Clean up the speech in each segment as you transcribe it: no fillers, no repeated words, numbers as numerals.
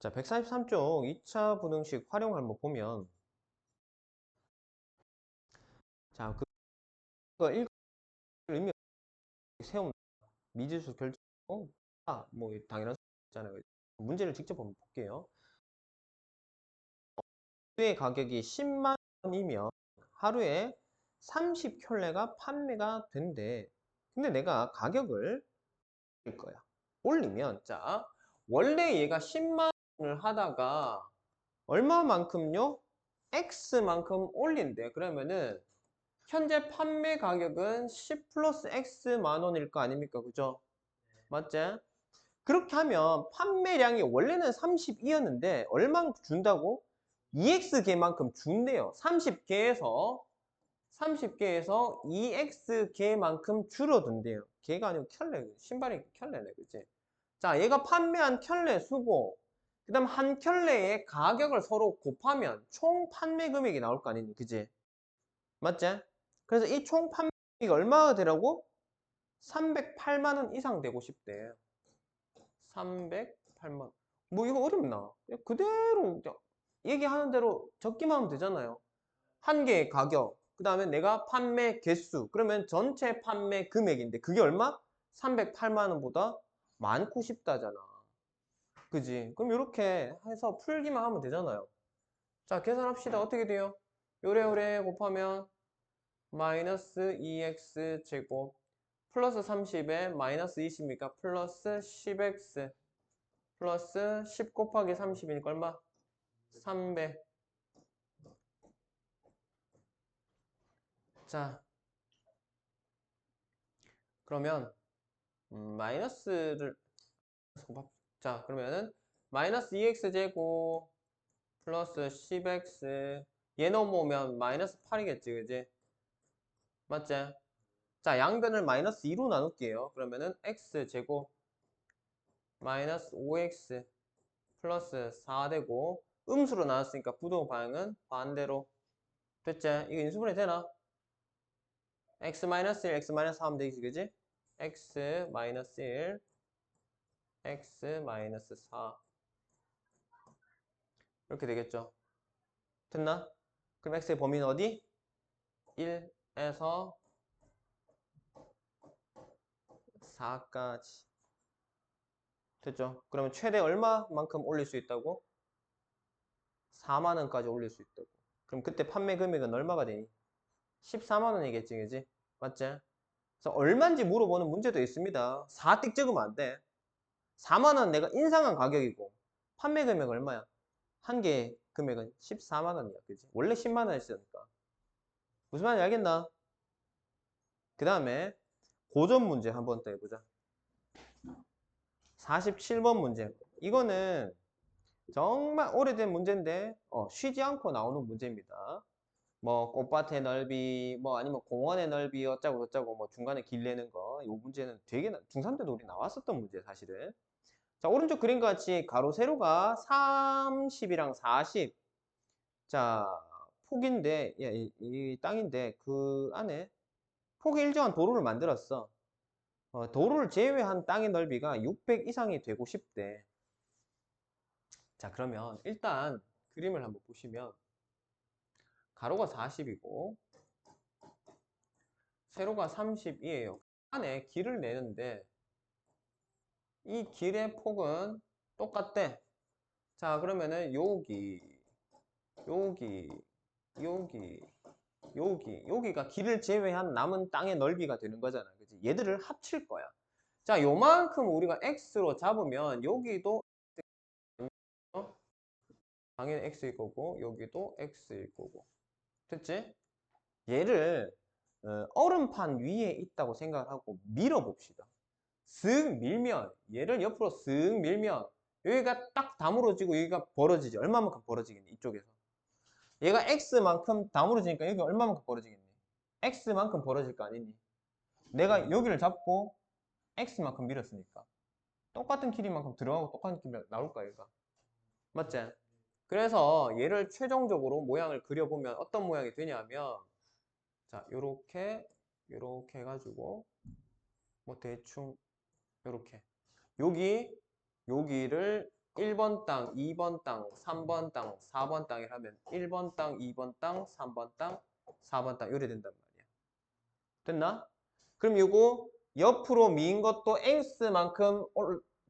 자, 143쪽 2차 분응식 활용 한번 보면, 자, 그거 읽을 의미 세움 미지수 결정, 뭐 당연한 있잖아요. 문제를 직접 한번 볼게요. 하루의 가격이 10만 원이면 하루에 30켤레가 판매가 된대. 근데 내가 가격을 올릴 거야. 올리면, 자, 원래 얘가 10만 원을 하다가 얼마만큼요? X만큼 올린대. 그러면은 현재 판매 가격은 10 플러스 X만 원일 거 아닙니까? 그죠? 맞지? 그렇게 하면 판매량이 원래는 32였는데 얼마 준다고? 2X개만큼 준대요. 30개에서 2X개만큼 줄어든대요. 개가 아니고 켤레, 신발이 켤레네, 그치? 자, 얘가 판매한 켤레 수고, 그 다음 한 켤레의 가격을 서로 곱하면 총 판매 금액이 나올 거 아니니, 그치? 맞지? 그래서 이 총 판매액이 얼마가 되라고? 308만 원 이상 되고 싶대. 308만 원. 뭐 이거 어렵나? 그대로 얘기하는 대로 적기만 하면 되잖아요. 한 개의 가격, 그 다음에 내가 판매 개수, 그러면 전체 판매 금액인데 그게 얼마? 308만 원보다 많고 싶다잖아. 그지? 그럼 이렇게 해서 풀기만 하면 되잖아요. 자, 계산합시다. 어떻게 돼요? 요래요래 곱하면 마이너스 2x 제곱 플러스 30에 마이너스 20이니까 플러스 10x 플러스 10 곱하기 30이니까 얼마? 300. 자, 그러면 마이너스를 자, 그러면은 마이너스 2x 제곱 플러스 10x 얘 넘어오면 마이너스 8이겠지, 그지? 맞지? 자, 양변을 마이너스 2로 나눌게요. 그러면은 x 제곱 마이너스 5x 플러스 4 되고 음수로 나눴으니까 부동 방향은 반대로 됐지? 이거 인수분해 되나? x-1, x-4 하면 되지, 그지? x-1, x-4 이렇게 되겠죠? 됐나? 그럼 x의 범위는 어디? 1에서 4까지 됐죠? 그러면 최대 얼마만큼 올릴 수 있다고? 4만 원까지 올릴 수 있다고. 그럼 그때 판매 금액은 얼마가 되니? 14만 원이겠지, 그지? 맞지? 그래서 얼마인지 물어보는 문제도 있습니다. 4띡 적으면 안 돼. 4만 원 내가 인상한 가격이고 판매 금액 얼마야? 한 개 금액은 14만 원이야, 그지? 원래 10만 원이었으니까. 무슨 말인지 알겠나? 그 다음에 고전 문제 한번 더 해보자. 47번 문제. 이거는 정말 오래된 문제인데 쉬지 않고 나오는 문제입니다. 뭐 꽃밭의 넓이, 뭐 아니면 공원의 넓이 어쩌고 저쩌고 뭐 중간에 길 내는 거. 이 문제는 되게 중3 때도 우리 나왔었던 문제 사실은. 자, 오른쪽 그림과 같이 가로 세로가 30이랑 40. 자, 폭인데 이 땅인데 그 안에 폭이 일정한 도로를 만들었어. 도로를 제외한 땅의 넓이가 600 이상이 되고 싶대. 자, 그러면 일단 그림을 한번 보시면 가로가 40이고 세로가 30이에요. 안에 길을 내는데 이 길의 폭은 똑같대. 자, 그러면은 여기, 여기, 여기가 길을 제외한 남은 땅의 넓이가 되는 거잖아. 그치? 얘들을 합칠 거야. 자, 요만큼 우리가 x로 잡으면 여기도 당연히 x일 거고 여기도 x일 거고. 됐지? 얘를 얼음판 위에 있다고 생각하고 밀어봅시다. 쓱 밀면 얘를 옆으로 쓱 밀면 여기가 딱 다물어지고 여기가 벌어지지. 얼마만큼 벌어지겠니? 이쪽에서. 얘가 x만큼 다물어지니까 여기 얼마만큼 벌어지겠니? x만큼 벌어질 거 아니니? 내가 여기를 잡고 x만큼 밀었으니까 똑같은 길이만큼 들어가고 똑같은 길이 나올 거야 얘가. 맞지? 그래서 얘를 최종적으로 모양을 그려보면 어떤 모양이 되냐면 자, 요렇게 해가지고 뭐 대충 요렇게 여기를 1번 땅, 2번 땅, 3번 땅, 4번 땅이라면 1번 땅, 2번 땅, 3번 땅, 4번 땅 이래 된단 말이야. 됐나? 그럼 요거 옆으로 민 것도 x만큼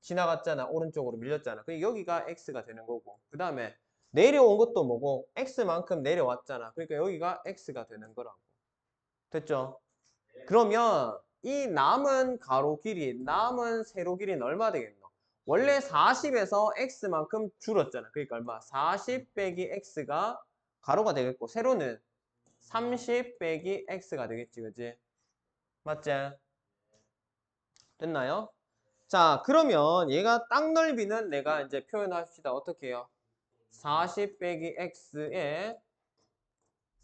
지나갔잖아. 오른쪽으로 밀렸잖아. 그럼 여기가 x가 되는 거고. 그 다음에 내려온 것도 뭐고 x만큼 내려왔잖아. 그러니까 여기가 x가 되는 거라고. 됐죠? 그러면 이 남은 가로 길이, 남은 세로 길이는 얼마 되겠노? 원래 40에서 x만큼 줄었잖아. 그러니까 얼마? 40 빼기 x가 가로가 되겠고 세로는 30 빼기 x가 되겠지. 그지? 맞지? 됐나요? 자, 그러면 얘가 땅 넓이는 내가 이제 표현합시다. 어떻게 해요? 40 빼기 x에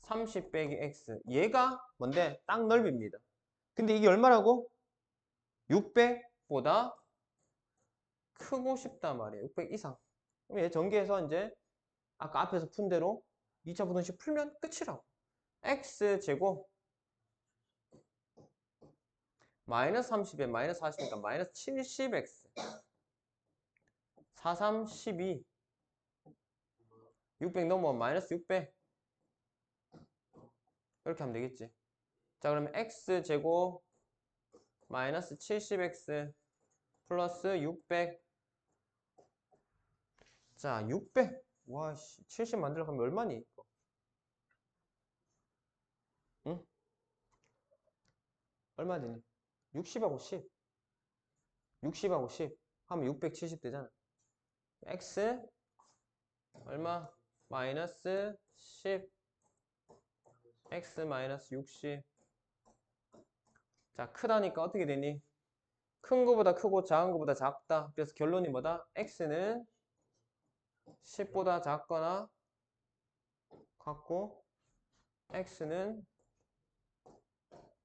30 빼기 x. 얘가 뭔데? 땅 넓이입니다. 근데 이게 얼마라고? 600보다 크고 싶단 말이에요. 600 이상. 그럼 얘 전개해서 이제 아까 앞에서 푼 대로 2차 부등식 풀면 끝이라고. x제곱 마이너스 30에 마이너스 40이니까 마이너스 70x 43, 12 600 넘어오면 마이너스 600 이렇게 하면 되겠지. 자, 그러면 x제곱 마이너스 70x 플러스 600. 자, 600. 와, 씨, 70 만들려고 하면 얼마니? 이거? 응? 얼마 되니? 60하고 10. 60하고 10 하면 670 되잖아. x 얼마? 마이너스 10 x 마이너스 60. 자, 크다니까 어떻게 되니? 큰 거보다 크고 작은 거보다 작다. 그래서 결론이 뭐다? x는 10보다 작거나 같고 x는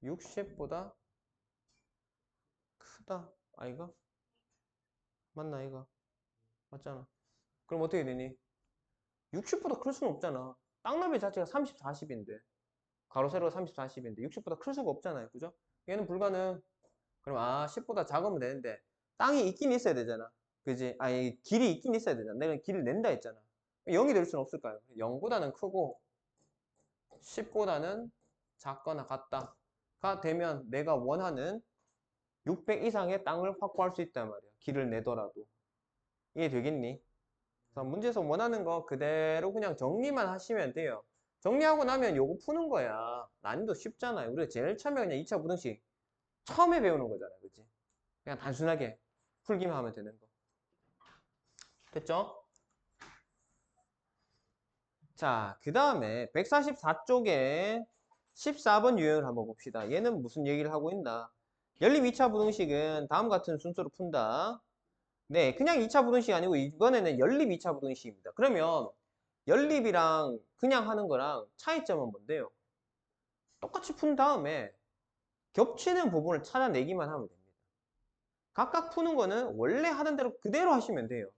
60보다 크다. 아이가? 맞나 이거? 맞잖아. 그럼 어떻게 되니? 60보다 클 수는 없잖아. 땅너비 자체가 30, 40인데 가로 세로가 30, 40인데 60보다 클 수가 없잖아요. 그죠? 얘는 불가능. 그럼 10보다 작으면 되는데 땅이 있긴 있어야 되잖아. 그지? 아니 길이 있긴 있어야 되잖아. 내가 길을 낸다 했잖아. 0이 될 수는 없을까요? 0보다는 크고 10보다는 작거나 같다가 되면 내가 원하는 600 이상의 땅을 확보할 수 있단 말이야. 길을 내더라도. 이해되겠니? 그래서 문제에서 원하는 거 그대로 그냥 정리만 하시면 돼요. 정리하고 나면 요거 푸는 거야. 난이도 쉽잖아요. 우리가 제일 처음에 그냥 2차 부등식 처음에 배우는 거잖아요. 그치? 그냥 단순하게 풀기만 하면 되는 거. 됐죠? 자, 그 다음에 144쪽에 14번 유형을 한번 봅시다. 얘는 무슨 얘기를 하고 있나? 연립 2차 부등식은 다음 같은 순서로 푼다. 네, 그냥 2차 부등식이 아니고 이번에는 연립 2차 부등식입니다. 그러면 연립이랑 그냥 하는 거랑 차이점은 뭔데요? 똑같이 푼 다음에 겹치는 부분을 찾아내기만 하면 됩니다. 각각 푸는 거는 원래 하던 대로 그대로 하시면 돼요.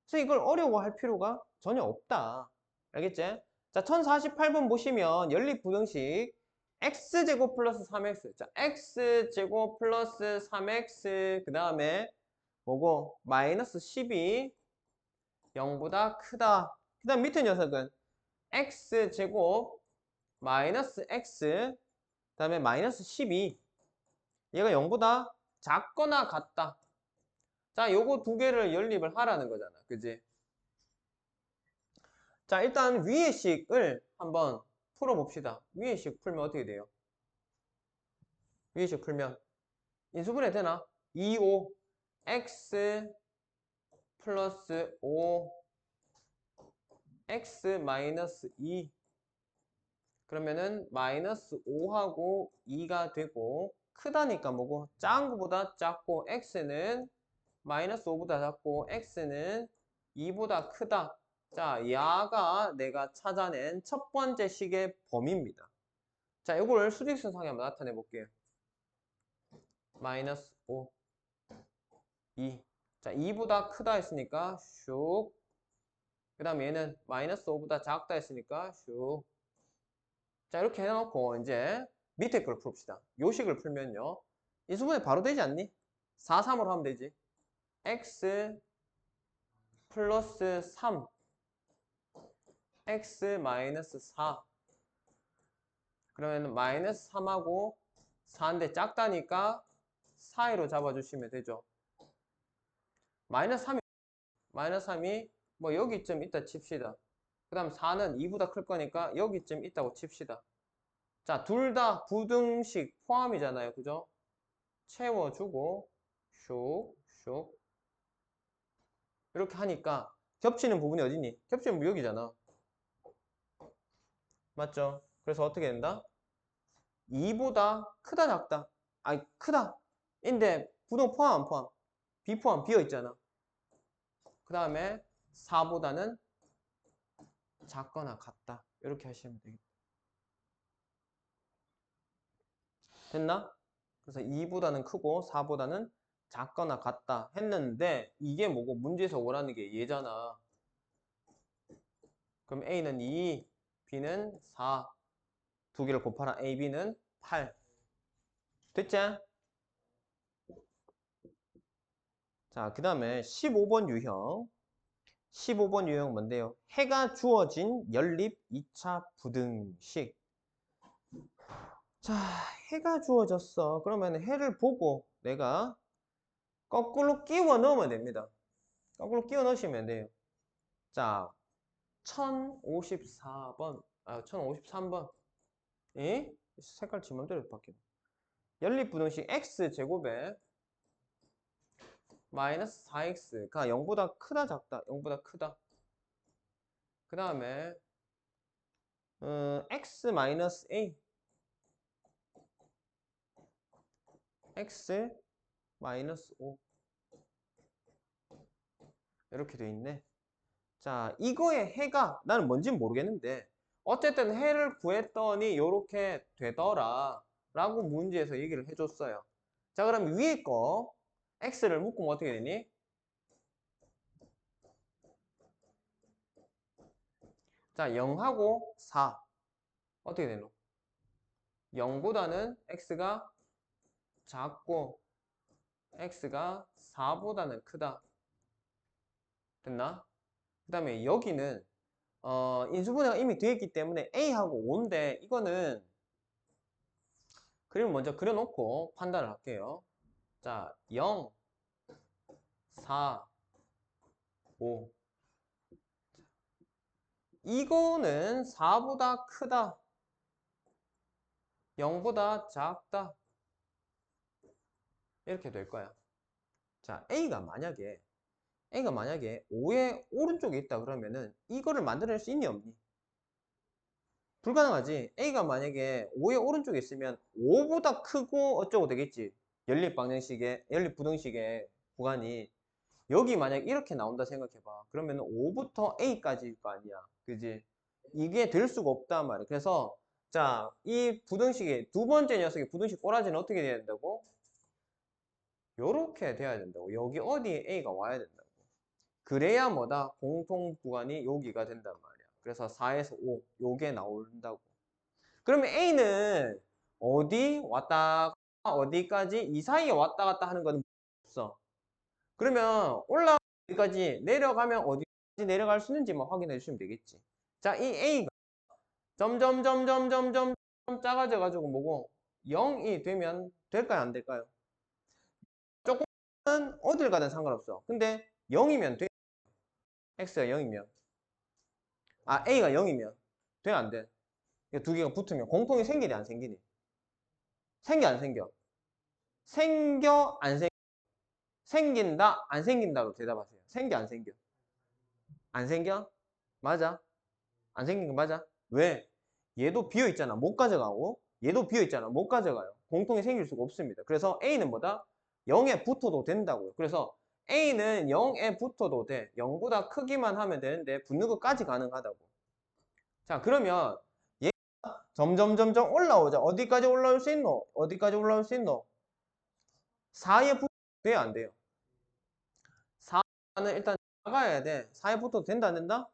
그래서 이걸 어려워할 필요가 전혀 없다. 알겠지? 자, 1048번 보시면 연립 부등식 x제곱 플러스 3x. 자, x제곱 플러스 3x 그 다음에 뭐고? 마이너스 10이 0보다 크다. 그 다음 밑에 녀석은 x제곱 마이너스 x 그 다음에 마이너스 12 얘가 0보다 작거나 같다. 자, 요거 두 개를 연립을 하라는 거잖아. 그지? 자, 일단 위의 식을 한번 풀어봅시다. 위의 식 풀면 어떻게 돼요? 위의 식 풀면 인수분해 되나? 2, 5 x 플러스 5 x 마이너스 2 그러면은 마이너스 5하고 2가 되고 크다니까 뭐고 작은 거보다 작고 x는 마이너스 5보다 작고 x는 2보다 크다. 자, 야가 내가 찾아낸 첫 번째 식의 범위입니다. 자, 이걸 수직선상에 한번 나타내 볼게요. 마이너스 5, 2. 자, 2보다 크다 했으니까 슉. 그 다음 얘는 마이너스 5보다 작다 했으니까 슉. 자, 이렇게 해놓고 이제 밑에 걸 풀읍시다. 요 식을 풀면요. 인수분해 바로 되지 않니? 4, 3으로 하면 되지. x 플러스 3 x 마이너스 4 그러면 마이너스 3하고 4인데 작다니까 4로 잡아주시면 되죠. 마이너스 3이 뭐 여기쯤 있다 칩시다. 그 다음 4는 2보다 클 거니까 여기쯤 있다고 칩시다. 자, 둘 다 부등식 포함이잖아요. 그죠? 채워주고 슉 슉 이렇게 하니까 겹치는 부분이 어디니? 겹치는 부분이 여기잖아. 맞죠? 그래서 어떻게 된다? 2보다 크다 작다? 아니 크다. 인데 부등 포함 안 포함? 비포함 비어 있잖아. 그 다음에 4보다는 작거나 같다. 이렇게 하시면 되겠다. 됐나? 그래서 2보다는 크고 4보다는 작거나 같다 했는데 이게 뭐고 문제에서 원하는 게 얘잖아. 그럼 A는 2, B는 4. 두 개를 곱하라 A, B는 8. 됐지? 자, 그 다음에 15번 유형. 15번 유형 뭔데요? 해가 주어진 연립 2차 부등식. 자, 해가 주어졌어. 그러면 해를 보고 내가 거꾸로 끼워 넣으면 됩니다. 거꾸로 끼워 넣으시면 돼요. 자, 1054번, 1053번. 예? 색깔 지맘대로 바뀌어. 연립부등식 x제곱에 마이너스 4x가 0보다 크다 작다? 0보다 크다. 그 다음에 x 마이너스 a x 마이너스 5 이렇게 돼 있네. 자, 이거의 해가 나는 뭔지는 모르겠는데 어쨌든 해를 구했더니 이렇게 되더라 라고 문제에서 얘기를 해줬어요. 자, 그럼 위에 거 x를 묶으면 어떻게 되니? 자, 0하고 4 어떻게 되노? 0보다는 x가 작고 x가 4보다는 크다. 됐나? 그 다음에 여기는 인수분해가 이미 되어 있기 때문에 a하고 5인데 이거는 그림을 먼저 그려놓고 판단을 할게요. 자, 0, 4, 5 이거는 4보다 크다 0보다 작다 이렇게 될 거야. 자, A가 만약에 5의 오른쪽에 있다 그러면은 이거를 만들어낼 수 있니 없니? 불가능하지. A가 만약에 5의 오른쪽에 있으면 5보다 크고 어쩌고 되겠지. 연립부등식의 구간이 여기 만약 이렇게 나온다 생각해봐. 그러면 5부터 A까지일 거 아니야. 그지? 이게 될 수가 없단 말이야. 그래서 자, 이 부등식의 두 번째 녀석의 부등식 꼬라지는 어떻게 돼야 된다고? 요렇게 돼야 된다고. 여기 어디에 A가 와야 된다고. 그래야 뭐다? 공통 구간이 여기가 된단 말이야. 그래서 4에서 5 요게 나온다고. 그러면 A는 어디 왔다 어디까지 이 사이에 왔다 갔다 하는 건 없어. 그러면 어디까지 내려가면 어디까지 내려갈 수 있는지만 확인해 주시면 되겠지. 자, 이 A가 점점 작아져 가지고 뭐고 0이 되면 될까요 안 될까요? 조금은 어딜 가든 상관없어. 근데 0이면 돼. X가 0이면 A가 0이면 돼 안 돼? 두 개가 붙으면 공통이 생기니 안 생기니? 생겨 안 생겨? 생겨 안 생겨? 생긴다 안 생긴다로 대답하세요. 생겨 안 생겨? 안 생겨? 맞아. 안 생긴 거 맞아? 왜? 얘도 비어 있잖아. 못 가져가고 얘도 비어 있잖아. 못 가져가요. 공통이 생길 수가 없습니다. 그래서 A는 뭐다? 0에 붙어도 된다고요. 그래서 A는 0에 붙어도 돼. 0보다 크기만 하면 되는데 붙는 것까지 가능하다고. 자, 그러면 얘가 점점 올라오자. 어디까지 올라올 수 있노? 어디까지 올라올 수 있노? 4에 붙어도 돼요? 안 돼요? 4는 일단 나가야 돼. 4에 붙어도 된다 안 된다?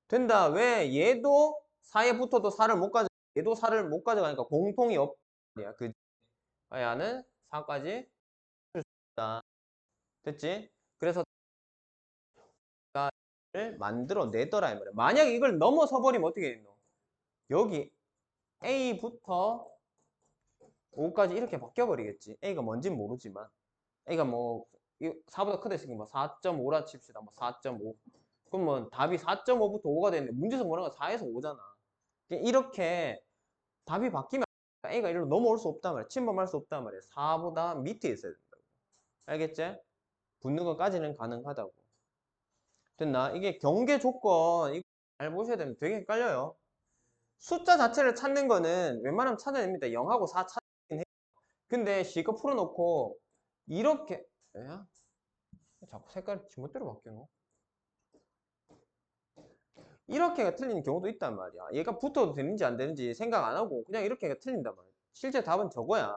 된다. 왜? 얘도 4에 붙어도 4를 못 가져. 얘도 4를 못 가져가니까 공통이 없야. 그 야는 4까지 줄 수 있다. 됐지? 그래서 만들어내더라 이 말이야. 만약 이걸 넘어서 버리면 어떻게 되노? 여기 A부터 5까지 이렇게 바뀌어버리겠지. A가 뭔진 모르지만 A가 뭐 4보다 크다 했으니까 뭐 4.5라 칩시다. 뭐 4.5. 그럼 뭐 답이 4.5부터 5가 되는데 문제에서 뭐라는 건 4에서 5잖아. 이렇게 답이 바뀌면 A가 이리로 넘어올 수 없단 말이야. 침범할 수 없단 말이야. 4보다 밑에 있어야 된다고. 알겠지? 붙는 것까지는 가능하다고. 됐나? 이게 경계 조건 이거 잘 보셔야 됩니다. 되게 헷갈려요. 숫자 자체를 찾는 거는 웬만하면 찾아냅니다. 0하고 4 찾긴 해. 근데 실컷 풀어놓고 이렇게 야? 자꾸 색깔 지멋대로 바뀌노? 이렇게가 틀리는 경우도 있단 말이야. 얘가 붙어도 되는지 안 되는지 생각 안 하고 그냥 이렇게가 틀린단 말이야. 실제 답은 저거야.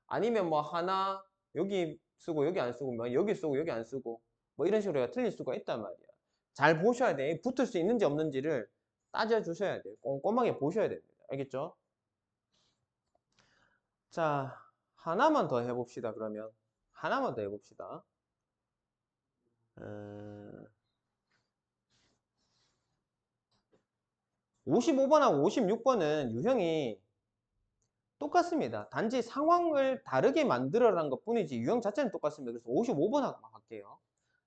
아니면 뭐 하나 여기 쓰고 여기 안 쓰고 뭐 여기 쓰고 여기 안 쓰고 뭐 이런 식으로 틀릴 수가 있단 말이야. 잘 보셔야 돼. 붙을 수 있는지 없는지를 따져주셔야 돼. 꼼꼼하게 보셔야 됩니다. 알겠죠? 자, 하나만 더 해봅시다. 그러면 하나만 더 해봅시다. 55번하고 56번은 유형이 똑같습니다. 단지 상황을 다르게 만들어라는 것 뿐이지 유형 자체는 똑같습니다. 그래서 55번 하고 갈게요.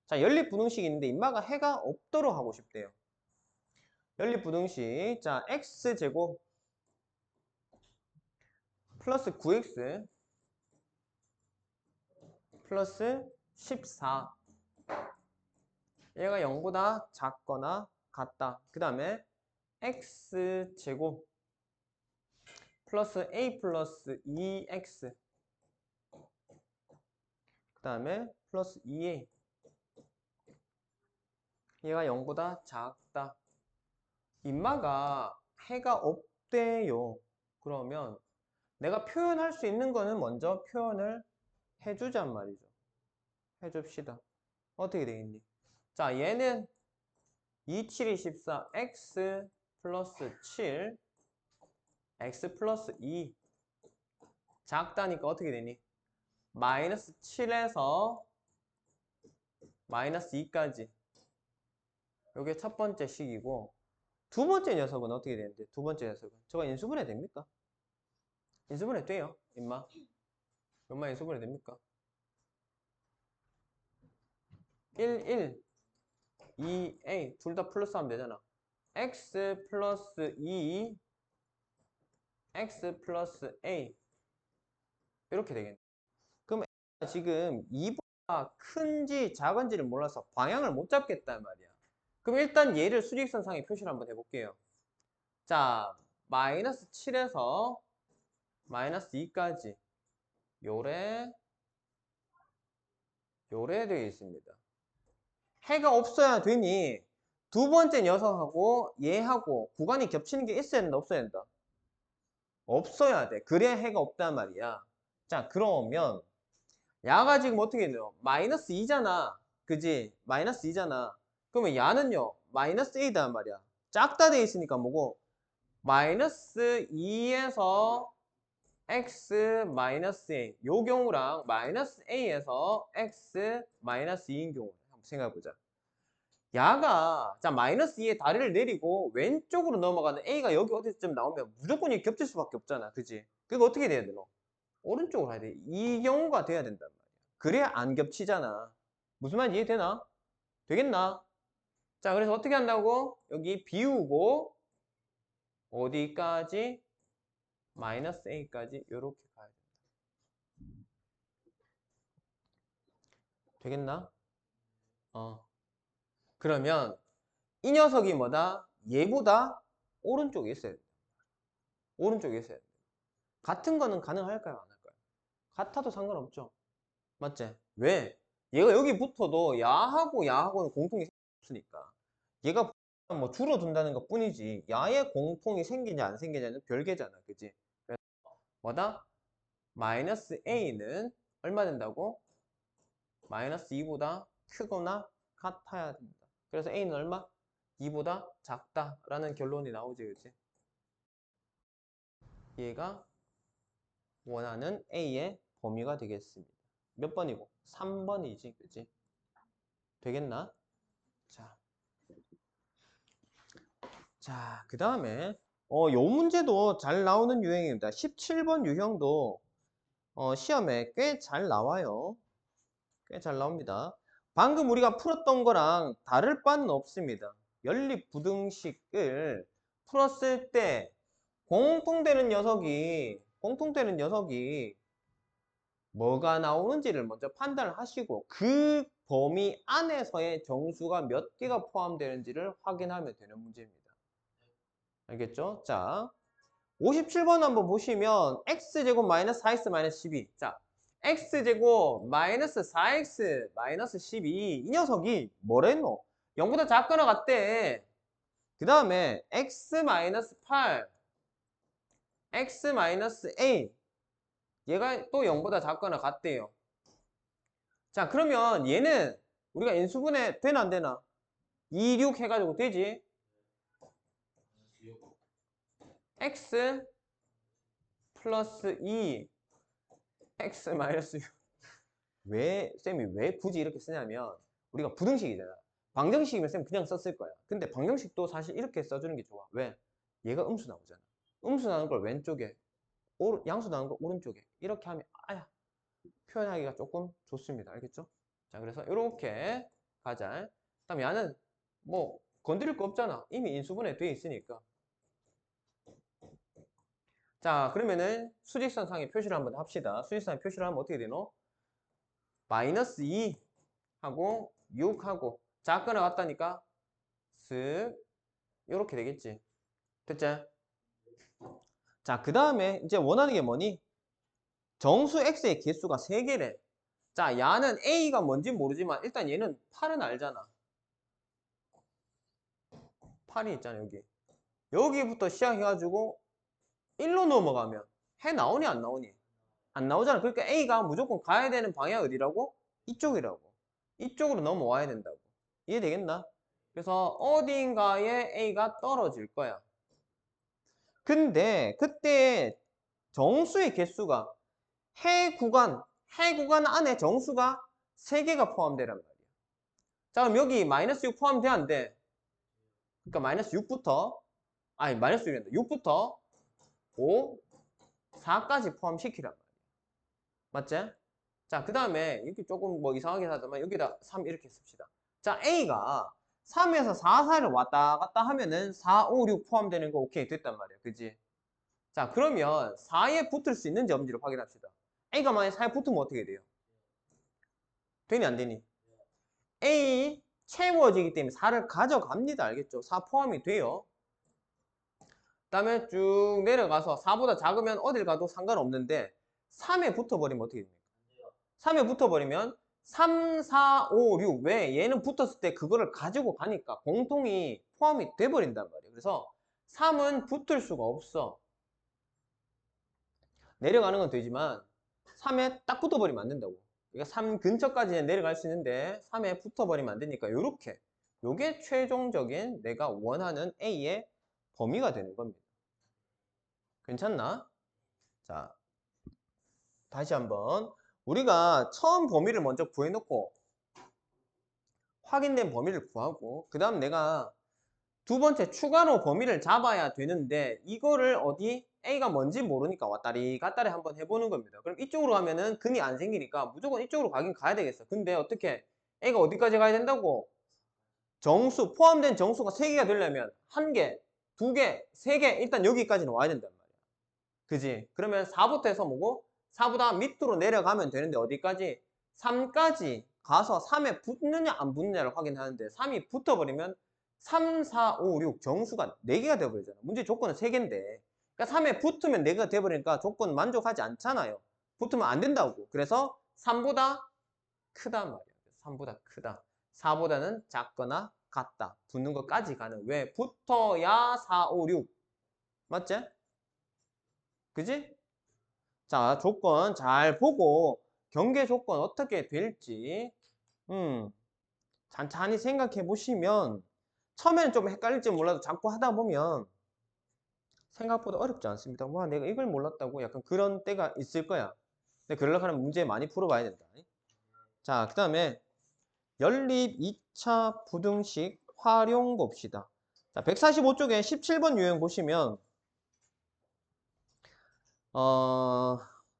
자, 연립부등식인데 인마가 해가 없도록 하고 싶대요. 연립부등식. 자, x제곱 플러스 9x 플러스 14. 얘가 0보다 작거나 같다. 그 다음에 x제곱 플러스 a 플러스 2x 그 다음에 플러스 2a 얘가 0보다 작다. 인마가 해가 없대요. 그러면 내가 표현할 수 있는 거는 먼저 표현을 해주잔 말이죠. 해줍시다. 어떻게 되겠니? 자, 얘는 2, 7, 2, 14 x 플러스 7 x 플러스 2 작다니까 어떻게 되니? 마이너스 7에서 마이너스 2까지 이게 첫 번째 식이고 두 번째 녀석은 어떻게 되는데? 두 번째 녀석은 저거 인수분해 됩니까? 인수분해 돼요 임마 얼마 인수분해 됩니까? 1, 2a 둘 다 플러스 하면 되잖아. x 플러스 2 x 플러스 a 이렇게 되겠네. 그럼 지금 2보다 큰지 작은지를 몰라서 방향을 못 잡겠단 말이야. 그럼 일단 얘를 수직선상에 표시를 한번 해볼게요. 자, 마이너스 7에서 마이너스 2까지 요래 되어 있습니다. 해가 없어야 되니 두 번째 녀석하고 얘하고 구간이 겹치는 게 있어야 된다 없어야 된다? 없어야 돼. 그래야 해가 없단 말이야. 자, 그러면 야가 지금 어떻게 돼요? 마이너스 2잖아. 그지? 마이너스 2잖아. 그러면 야는요. 마이너스 A단 말이야. 작다 돼 있으니까 뭐고? 마이너스 2에서 x 마이너스 A 요 경우랑 마이너스 A에서 x 마이너스 2인 경우 한번 생각해보자. 야가 자 마이너스 2에 다리를 내리고 왼쪽으로 넘어가는 A가 여기 어디쯤 나오면 무조건 이 겹칠 수밖에 없잖아. 그지? 그거 어떻게 돼야 되노? 오른쪽으로 가야 돼. 이 경우가 돼야 된단 말이야. 그래야 안 겹치잖아. 무슨 말인지 이해되나? 되겠나? 자, 그래서 어떻게 한다고? 여기 비우고 어디까지? 마이너스 A까지 이렇게 가야 된다. 되겠나? 그러면 이 녀석이 뭐다? 얘보다 오른쪽에 있어야 돼. 오른쪽에 있어야 돼. 같은 거는 가능할까요? 안 할까요? 같아도 상관없죠. 맞지? 왜? 얘가 여기 붙어도 야하고 야하고는 공통이 없으니까. 얘가 뭐 줄어든다는 것 뿐이지 야의 공통이 생기냐 안 생기냐는 별개잖아. 그지? 그래서 뭐다? 마이너스 A는 얼마 된다고? 마이너스 2보다 크거나 같아야 된다. 그래서 A는 얼마? 2보다 작다라는 결론이 나오지. 그지? 얘가 원하는 A의 범위가 되겠습니다. 몇 번이고? 3번이지. 그지? 되겠나? 자, 자, 그 다음에 요 문제도 잘 나오는 유형입니다. 17번 유형도 시험에 꽤 잘 나와요. 꽤 잘 나옵니다. 방금 우리가 풀었던 거랑 다를 바는 없습니다. 연립부등식을 풀었을 때 공통되는 녀석이 뭐가 나오는지를 먼저 판단을 하시고 그 범위 안에서의 정수가 몇 개가 포함되는지를 확인하면 되는 문제입니다. 알겠죠? 자, 57번 한번 보시면 x제곱 마이너스 4x 마이너스 12. 자, x제곱 마이너스 4x 마이너스 12. 이 녀석이 뭐랬노? 0보다 작거나 같대. 그 다음에 x 마이너스 8, x 마이너스 a. 얘가 또 0보다 작거나 같대요. 자, 그러면 얘는 우리가 인수분해 되나 안 되나? 2, 6 해가지고 되지? x 플러스 2 x 마이너스 6. 쌤이 왜 굳이 이렇게 쓰냐면 우리가 부등식이잖아. 방정식이면 쌤 그냥 썼을 거야. 근데 방정식도 사실 이렇게 써주는 게 좋아. 왜? 얘가 음수 나오잖아. 음수 나오는 걸 왼쪽에, 양수 나오는 걸 오른쪽에 이렇게 하면 표현하기가 조금 좋습니다. 알겠죠? 자, 그래서 이렇게 가자. 그다음 얘는 뭐 건드릴 거 없잖아. 이미 인수분해 돼 있으니까. 자, 그러면은 수직선상의 표시를 한번 합시다. 수직선상의 표시를 하면 어떻게 되노? 마이너스 2 하고 6 하고 작거나 같다니까 쓱 이렇게 되겠지. 됐지? 자, 그 다음에 이제 원하는 게 뭐니? 정수 x의 개수가 3개래. 자, 야는 a가 뭔지 모르지만 일단 얘는 8은 알잖아. 8이 있잖아, 여기. 여기부터 시작해가지고 1로 넘어가면 해 나오니 안 나오니? 안 나오잖아. 그러니까 a가 무조건 가야 되는 방향이 어디라고? 이쪽이라고. 이쪽으로 넘어와야 된다고. 이해되겠나? 그래서 어딘가에 a가 떨어질 거야. 근데 그때 정수의 개수가 해 구간 안에 정수가 3개가 포함되란 말이야. 자, 그럼 여기 마이너스 6 포함돼야 안 돼? 그러니까 마이너스 6부터 마이너스 6이란다. 6부터 5, 4까지 포함시키란 말이야. 맞지? 자, 그 다음에 여기 조금 뭐 이상하게 하자면 여기다 3 이렇게 씁시다. 자, A가 3에서 4 사이를 왔다 갔다 하면은 4, 5, 6 포함되는 거 오케이 됐단 말이야. 그지? 자, 그러면 4에 붙을 수 있는지 없는지를 확인합시다. A가 만약에 4에 붙으면 어떻게 돼요? 되니 안 되니? A 채워지기 때문에 4를 가져갑니다. 알겠죠? 4 포함이 돼요. 그 다음에 쭉 내려가서 4보다 작으면 어딜 가도 상관없는데 3에 붙어버리면 어떻게 됩니까? 3에 붙어버리면 3, 4, 5, 6. 왜? 얘는 붙었을 때 그거를 가지고 가니까 공통이 포함이 돼버린단 말이에요. 그래서 3은 붙을 수가 없어. 내려가는 건 되지만 3에 딱 붙어버리면 안 된다고. 그러니까 3 근처까지는 내려갈 수 있는데 3에 붙어버리면 안 되니까 요렇게. 요게 최종적인 내가 원하는 A의 범위가 되는 겁니다. 괜찮나? 자, 다시 한번. 우리가 처음 범위를 먼저 구해놓고 확인된 범위를 구하고 그 다음 내가 두 번째 추가로 범위를 잡아야 되는데 이거를 어디 A가 뭔지 모르니까 왔다리 갔다리 한번 해보는 겁니다. 그럼 이쪽으로 가면은 근이 안 생기니까 무조건 이쪽으로 가긴 가야 되겠어. 근데 어떻게 A가 어디까지 가야 된다고? 정수 포함된 정수가 3개가 되려면 1개, 2개, 3개 일단 여기까지는 와야 된단 말이야. 그지? 그러면 4부터 해서 뭐고? 4보다 밑으로 내려가면 되는데 어디까지? 3까지 가서 3에 붙느냐 안 붙느냐를 확인하는데 3이 붙어버리면 3, 4, 5, 6 정수가 4개가 되어버리잖아. 문제 조건은 3개인데 그러니까 3에 붙으면 4개가 되어버리니까 조건 만족하지 않잖아요. 붙으면 안 된다고. 그래서 3보다 크단 말이야. 3보다 크다. 4보다는 작거나 같다. 붙는 것까지 가는. 왜? 붙어야 4, 5, 6. 맞지? 그지? 자, 조건 잘 보고 경계 조건 어떻게 될지 찬찬히 생각해 보시면 처음에는 좀 헷갈릴지 몰라도 자꾸 하다 보면 생각보다 어렵지 않습니다. 와, 내가 이걸 몰랐다고 약간 그런 때가 있을 거야. 근데 그러려고 하면 문제 많이 풀어봐야 된다. 자, 그 다음에 연립 2차 부등식 활용 봅시다. 자, 145쪽에 17번 유형 보시면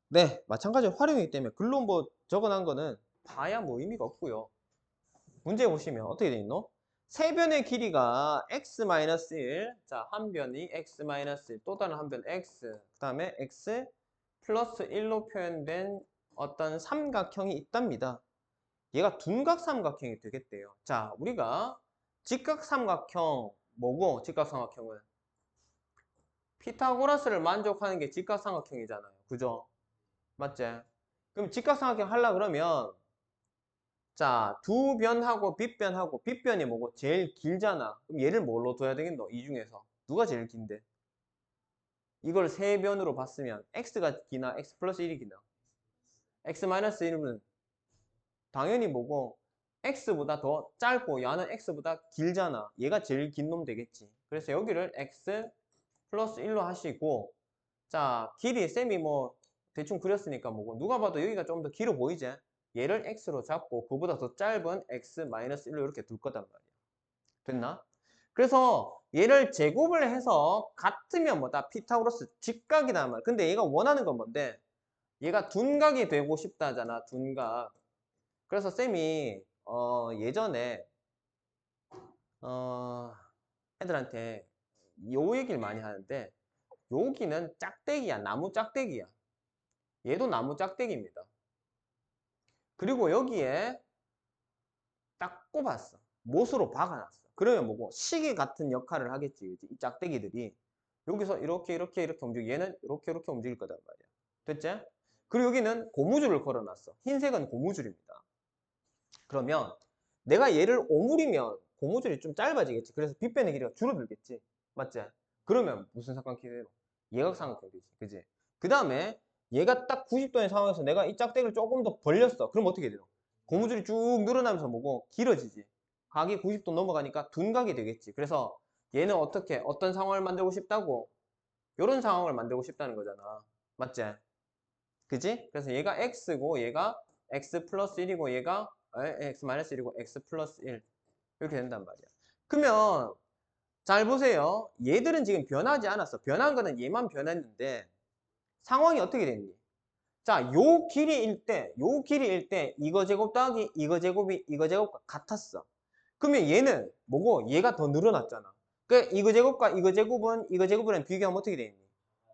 네, 마찬가지로 활용이기 때문에 글로 뭐 적어놓은 거는 봐야 뭐 의미가 없고요. 문제 보시면 어떻게 돼 있노? 세 변의 길이가 x-1, 자, 한 변이 x-1, 또 다른 한 변 x, 그 다음에 x 플러스 1로 표현된 어떤 삼각형이 있답니다. 얘가 둔각삼각형이 되겠대요. 자, 우리가 직각삼각형 뭐고? 직각삼각형은 피타고라스를 만족하는 게 직각삼각형이잖아요. 그죠? 맞지? 그럼 직각삼각형 하려 그러면 자, 두 변하고 빗변하고 빗변이 뭐고? 제일 길잖아. 그럼 얘를 뭘로 둬야 되겠노? 이 중에서 누가 제일 긴데? 이걸 세 변으로 봤으면 x가 기나 x 플러스 1이 기나? x 마이너스 1은 당연히 뭐고? x보다 더 짧고 얘는 x보다 길잖아. 얘가 제일 긴 놈 되겠지. 그래서 여기를 x 플러스 1로 하시고 자, 길이 쌤이 뭐 대충 그렸으니까 뭐고 누가 봐도 여기가 좀 더 길어 보이지? 얘를 x로 잡고 그보다 더 짧은 x 마이너스 1로 이렇게 둘 거단 말이야. 됐나? 그래서 얘를 제곱을 해서 같으면 뭐다? 피타고라스 직각이단 말이야. 근데 얘가 원하는 건 뭔데? 얘가 둔각이 되고 싶다잖아. 둔각. 그래서 쌤이 예전에 어, 애들한테 요 얘기를 많이 하는데 여기는 짝대기야. 나무 짝대기야. 얘도 나무 짝대기입니다. 그리고 여기에 딱 꼽았어. 못으로 박아놨어. 그러면 뭐고? 시계 같은 역할을 하겠지. 그치? 이 짝대기들이. 여기서 이렇게 움직이고 얘는 이렇게 움직일 거단 말이야. 됐지? 그리고 여기는 고무줄을 걸어놨어. 흰색은 고무줄입니다. 그러면 내가 얘를 오므리면 고무줄이 좀 짧아지겠지. 그래서 빗변의 길이가 줄어들겠지. 맞지? 그러면 무슨 삼각형이 되노? 예각삼각형이 되지. 그지? 그 다음에 얘가 딱 90도의 상황에서 내가 이 짝대기를 조금 더 벌렸어. 그럼 어떻게 되노? 고무줄이 쭉 늘어나면서 뭐고? 길어지지. 각이 90도 넘어가니까 둔각이 되겠지. 그래서 얘는 어떻게, 어떤 상황을 만들고 싶다고? 이런 상황을 만들고 싶다는 거잖아. 맞지? 그지? 그래서 얘가 x고 얘가 x 플러스 1이고 얘가 x 마이너스 1이고 x 플러스 1 이렇게 된단 말이야. 그러면 잘 보세요. 얘들은 지금 변하지 않았어. 변한 거는 얘만 변했는데 상황이 어떻게 됐니? 자, 요 길이일 때 이거 제곱 더하기 이거 제곱이 이거 제곱과 같았어. 그러면 얘는 뭐고? 얘가 더 늘어났잖아. 그 이거 제곱과 이거 제곱이랑 비교하면 어떻게 되니?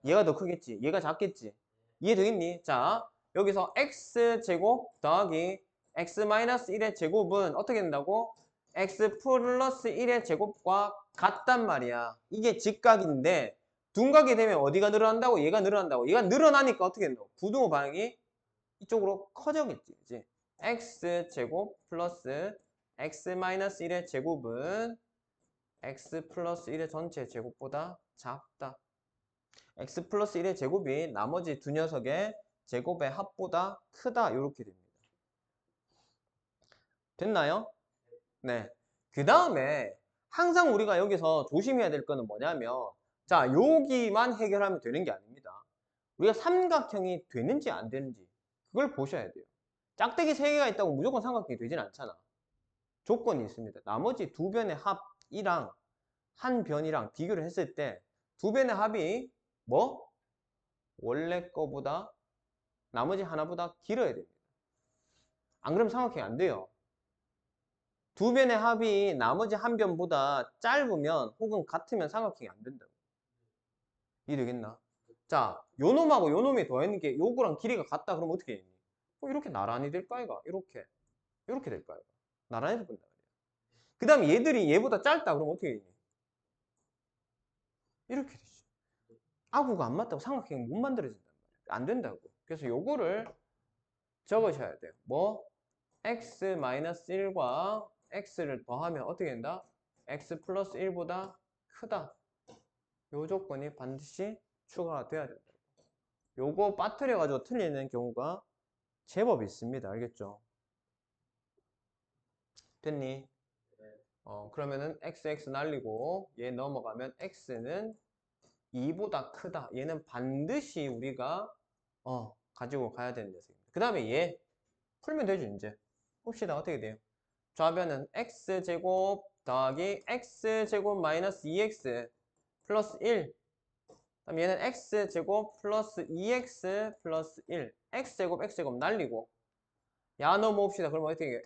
얘가 더 크겠지. 얘가 작겠지. 이해되겠니? 자, 여기서 x제곱 더하기 x-1의 제곱은 어떻게 된다고? x 플러스 1의 제곱과 같단 말이야. 이게 직각인데 둔각이 되면 어디가 늘어난다고? 얘가 늘어난다고. 얘가 늘어나니까 어떻게 된다고? 부등호 방향이 이쪽으로 커져겠지. 그치? x제곱 플러스 x-1의 제곱은 x 플러스 1의 전체 제곱보다 작다. x 플러스 1의 제곱이 나머지 두 녀석의 제곱의 합보다 크다. 이렇게 됩니다. 됐나요? 네. 그 다음에 항상 우리가 여기서 조심해야 될 거는 뭐냐면 자, 여기만 해결하면 되는 게 아닙니다. 우리가 삼각형이 되는지 안 되는지 그걸 보셔야 돼요. 짝대기 3개가 있다고 무조건 삼각형이 되진 않잖아. 조건이 있습니다. 나머지 두 변의 합이랑 한 변이랑 비교를 했을 때 두 변의 합이 뭐? 원래 거보다 나머지 하나보다 길어야 됩니다. 안 그러면 삼각형이 안 돼요. 두 변의 합이 나머지 한 변보다 짧으면 혹은 같으면 삼각형이 안 된다고. 이해되겠나? 자, 요 놈하고 요 놈이 더했는 게 요거랑 길이가 같다 그러면 어떻게 했니? 이렇게 나란히 될까 이가 이렇게 될까 이가 나란히 된단 말이야. 그 다음에 얘들이 얘보다 짧다 그러면 어떻게 했니? 이렇게 되지. 아구가 안 맞다고 삼각형이 못 만들어진단 말이야. 안 된다고. 그래서 요거를 적으셔야 돼요. 뭐? x-1과 x를 더하면 어떻게 된다? x 플러스 1보다 크다. 요 조건이 반드시 추가가 돼야 된다. 요거 빠뜨려가지고 틀리는 경우가 제법 있습니다. 알겠죠? 됐니? 그러면은 x 날리고 얘 넘어가면 x는 2보다 크다. 얘는 반드시 우리가 가지고 가야 되는 녀석입니다. 그 다음에 얘 풀면 되죠, 이제. 봅시다. 어떻게 돼요? 좌변은 x제곱 더하기 x제곱 마이너스 2x 플러스 1. 그럼 얘는 x제곱 플러스 2x 플러스 1. x제곱 날리고. 야 넘어옵시다. 그럼 어떻게 해요?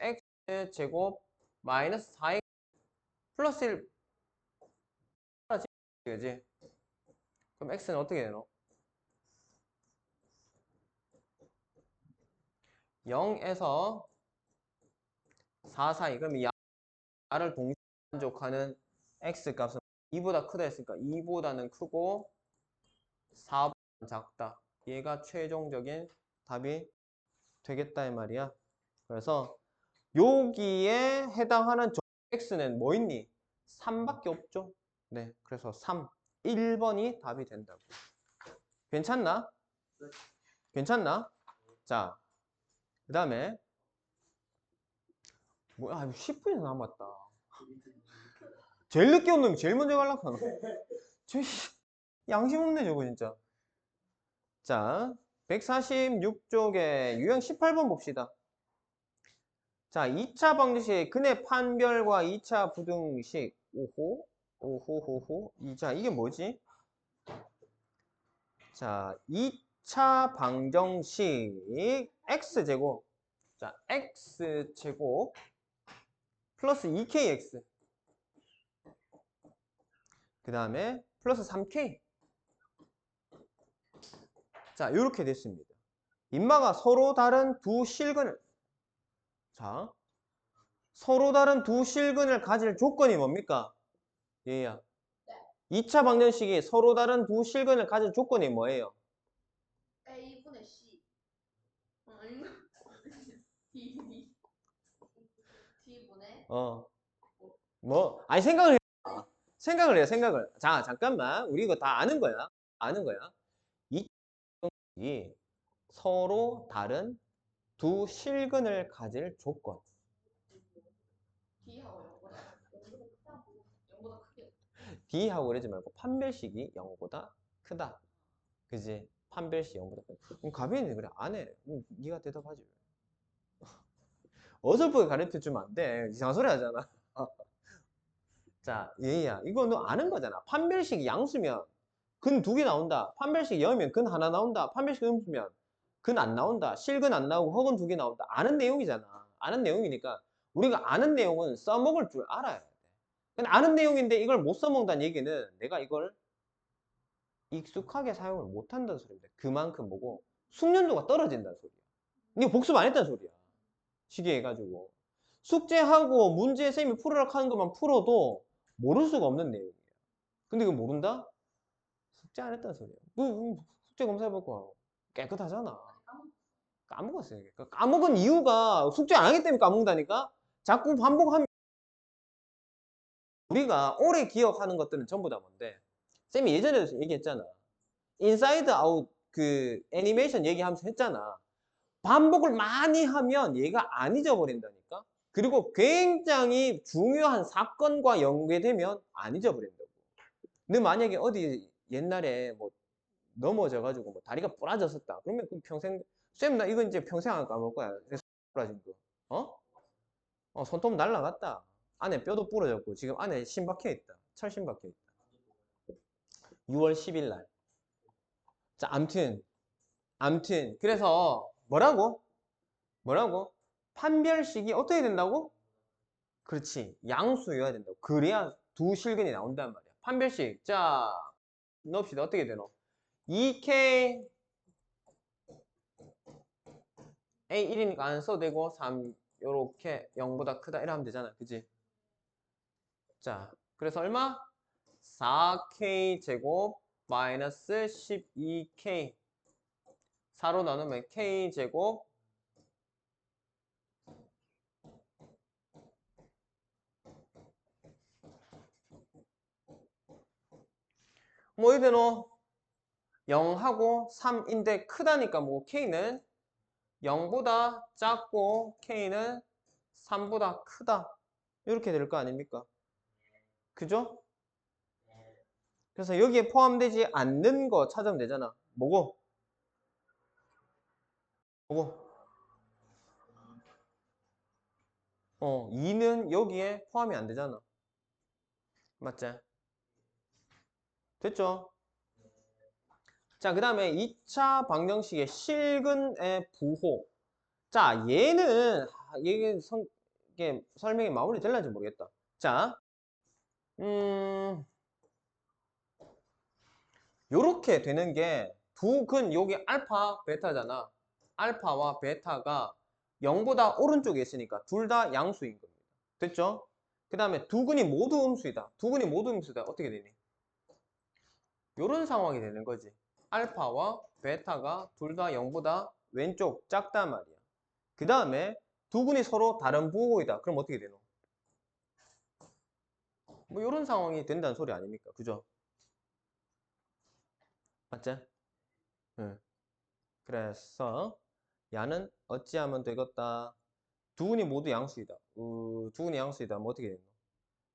x제곱 마이너스 4x 플러스 1 그지? 그럼 x는 어떻게 되노? 0에서 4 사이. 그럼 이 야를 동시만족하는 x 값은 2보다 크다 했으니까 2보다는 크고 4보다는 작다. 얘가 최종적인 답이 되겠다 이 말이야. 그래서 여기에 해당하는 x는 뭐 있니? 3밖에 없죠. 네, 그래서 3, 1번이 답이 된다고. 괜찮나? 괜찮나? 자, 그 다음에 뭐야, 10분이 남았다. 제일 늦게 온 놈이 제일 먼저 갈락하노. 저 양심 없네 저거 진짜. 자, 146쪽에 유형 18번 봅시다. 자, 2차 방정식 근의 판별과 2차 부등식. 오호. 자, 이게 뭐지? 자, 2차 방정식 x제곱. 자, x제곱 플러스 2kx. 그 다음에 플러스 3k. 자, 이렇게 됐습니다. 인마가 서로 다른 두 실근을. 자, 서로 다른 두 실근을 가질 조건이 뭡니까? 얘야. 2차 방정식이 서로 다른 두 실근을 가질 조건이 뭐예요? A분의 C. 아닌가? D분의 아니 생각을 해요, 생각을. 자, 잠깐만. 우리 이거 다 아는 거야. 아는 거야. 이 방정식이 서로 다른 두 실근을 가질 조건. D하고 0보다 크게. D하고 그러지 말고 판별식이 0보다 크다. 그지? 판별식 0보다 크다. 그럼 가빈이 그래 안 해. 네가 대답하지. 어설프게 가르쳐주면 안 돼. 이상한 소리 하잖아. 자, 얘야. 이거 너 아는 거잖아. 판별식이 양수면 근 2개 나온다. 판별식이 0이면 근 하나 나온다. 판별식 음수면 근 안 나온다. 실근 안 나오고 허근 2개 나온다. 아는 내용이잖아. 아는 내용이니까 우리가 아는 내용은 써먹을 줄 알아야 돼. 근데 아는 내용인데 이걸 못 써먹는다는 얘기는 내가 이걸 익숙하게 사용을 못 한다는 소리입니다. 그만큼 뭐고 숙련도가 떨어진다는 소리야. 이거 복습 안 했다는 소리야. 시계 해가지고 숙제하고 문제 쌤이 풀으라고 하는 것만 풀어도 모를 수가 없는 내용이에요. 근데 이거 모른다? 숙제 안 했다는 소리야. 숙제 검사해볼까? 깨끗하잖아. 까먹었어요. 까먹은 이유가 숙제 안 하기 때문에 까먹는다니까? 자꾸 반복하면 우리가 오래 기억하는 것들은 전부 다 뭔데? 쌤이 예전에도 얘기했잖아. 인사이드 아웃 그 애니메이션 얘기하면서 했잖아. 반복을 많이 하면 얘가 안 잊어버린다니까? 그리고 굉장히 중요한 사건과 연계되면 안 잊어버린다고. 근데 만약에 어디 옛날에 뭐 넘어져가지고 뭐 다리가 부러졌었다. 그러면 그 평생, 쌤, 나 이거 이제 평생 안 까먹을 거야. 부러진 거. 손톱 날라갔다. 안에 뼈도 부러졌고, 지금 안에 심 박혀 있다. 철심 박혀 있다. 6월 10일 날. 자, 암튼. 그래서 뭐라고? 판별식이 어떻게 된다고? 그렇지. 양수여야 된다고. 그래야 두 실근이 나온단 말이야. 판별식. 자, 넣읍시다. 어떻게 되노? 2K A 1이니까 안 써도 되고 3 요렇게 0보다 크다 이러면 되잖아. 그지? 자, 그래서 얼마? 4K 제곱 마이너스 12K 4로 나누면 K 제곱 뭐 이게 되노? 0하고 3인데 크다니까 뭐 K는 0보다 작고 K는 3보다 크다. 이렇게 될 거 아닙니까? 그죠? 그래서 여기에 포함되지 않는 거 찾으면 되잖아. 뭐고? 2는 여기에 포함이 안 되잖아. 맞지? 됐죠? 자, 그 다음에 2차 방정식의 실근의 부호. 자, 이게 설명이 마무리 될는지 모르겠다. 자, 요렇게 되는 게 두근 여기 알파, 베타잖아. 알파와 베타가 0보다 오른쪽에 있으니까 둘 다 양수인 겁니다. 됐죠? 그 다음에 두근이 모두 음수이다. 두근이 모두 음수다. 어떻게 되니? 요런 상황이 되는 거지. 알파와 베타가 둘 다 0보다 왼쪽 작단 말이야. 그 다음에 두근이 서로 다른 부호이다. 그럼 어떻게 되노? 뭐 요런 상황이 된다는 소리 아닙니까? 그죠? 맞지? 응. 그래서 야는 어찌하면 되겠다. 두근이 모두 양수이다. 두근이 양수이다. 뭐 어떻게 되노?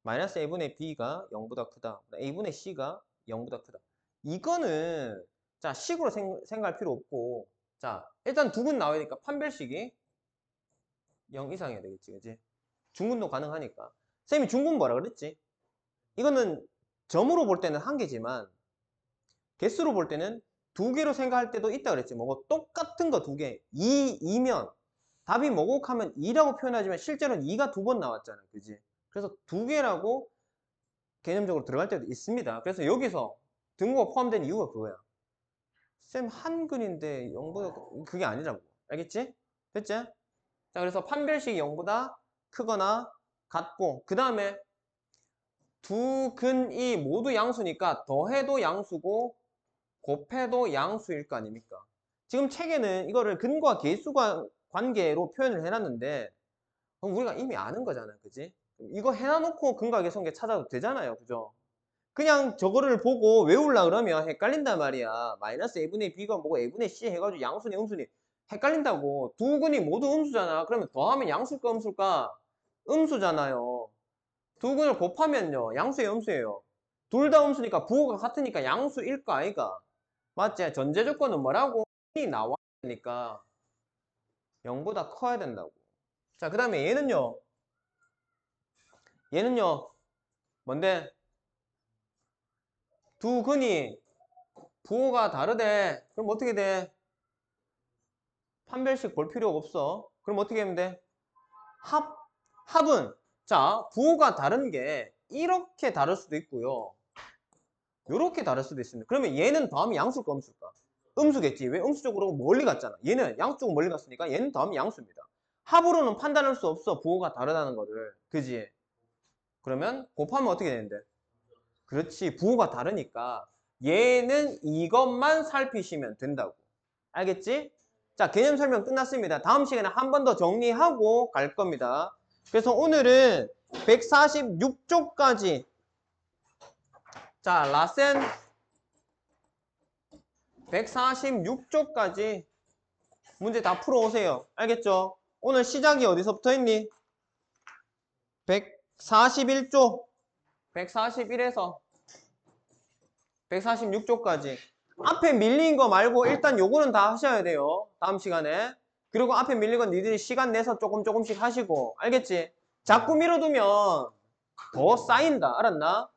마이너스 a분의 b가 0보다 크다. a분의 c가 0보다 크다. 이거는 자 식으로 생각할 필요 없고 자 일단 두근 나오니까 판별식이 0 이상해야 되겠지. 그지? 중근도 가능하니까. 쌤이 중근 뭐라 그랬지? 이거는 점으로 볼 때는 한 개지만 개수로 볼 때는 두 개로 생각할 때도 있다 그랬지. 뭐고 똑같은 거 두 개. 2면 답이 뭐고 하면 2라고 표현하지만 실제로는 2가 두 번 나왔잖아. 그지? 그래서 두 개라고 개념적으로 들어갈 때도 있습니다. 그래서 여기서 등호가 포함된 이유가 그거야. 쌤 한근인데 0보다 그게 아니라고. 알겠지? 됐지? 자, 그래서 판별식이 0보다 크거나 같고 그 다음에 두 근이 모두 양수니까 더해도 양수고 곱해도 양수일 거 아닙니까? 지금 책에는 이거를 근과 계수가 관계로 표현을 해놨는데 그럼 우리가 이미 아는 거잖아. 그지? 이거 해놔놓고 근과 계수관계 찾아도 되잖아요. 그죠? 그냥 저거를 보고 외우려 그러면 헷갈린단 말이야. 마이너스 a분의 b가 뭐고 a분의 c 해가지고 양수니 음수니 헷갈린다고. 두 근이 모두 음수잖아. 그러면 더하면 양수일까 음수일까? 음수잖아요. 두 근을 곱하면요. 양수예요 음수예요. 둘 다 음수니까 부호가 같으니까 양수일까 아이가? 맞지? 전제 조건은 뭐라고? 이 나와야 되니까 0보다 커야 된다고. 자, 그 다음에 얘는요 뭔데? 두 근이 부호가 다르대. 그럼 어떻게 돼? 판별식 볼 필요가 없어. 그럼 어떻게 하면 돼? 합은 자 부호가 다른 게 이렇게 다를 수도 있고요. 이렇게 다를 수도 있습니다. 그러면 얘는 다음이 양수일까 음수일까? 음수겠지. 왜 음수적으로 멀리 갔잖아. 얘는 양수적으로 멀리 갔으니까 얘는 다음이 양수입니다. 합으로는 판단할 수 없어. 부호가 다르다는 거를. 그지? 그러면 곱하면 어떻게 되는데? 그렇지. 부호가 다르니까 얘는 이것만 살피시면 된다고. 알겠지? 자, 개념 설명 끝났습니다. 다음 시간에 한 번 더 정리하고 갈 겁니다. 그래서 오늘은 146쪽까지 자, 라센 146쪽까지 문제 다 풀어오세요. 알겠죠? 오늘 시작이 어디서부터 했니? 141쪽 141에서 146쪽까지 앞에 밀린 거 말고 일단 요거는 다 하셔야 돼요. 다음 시간에. 그리고 앞에 밀린 건 니들이 시간 내서 조금씩 하시고 알겠지? 자꾸 밀어두면 더 쌓인다. 알았나?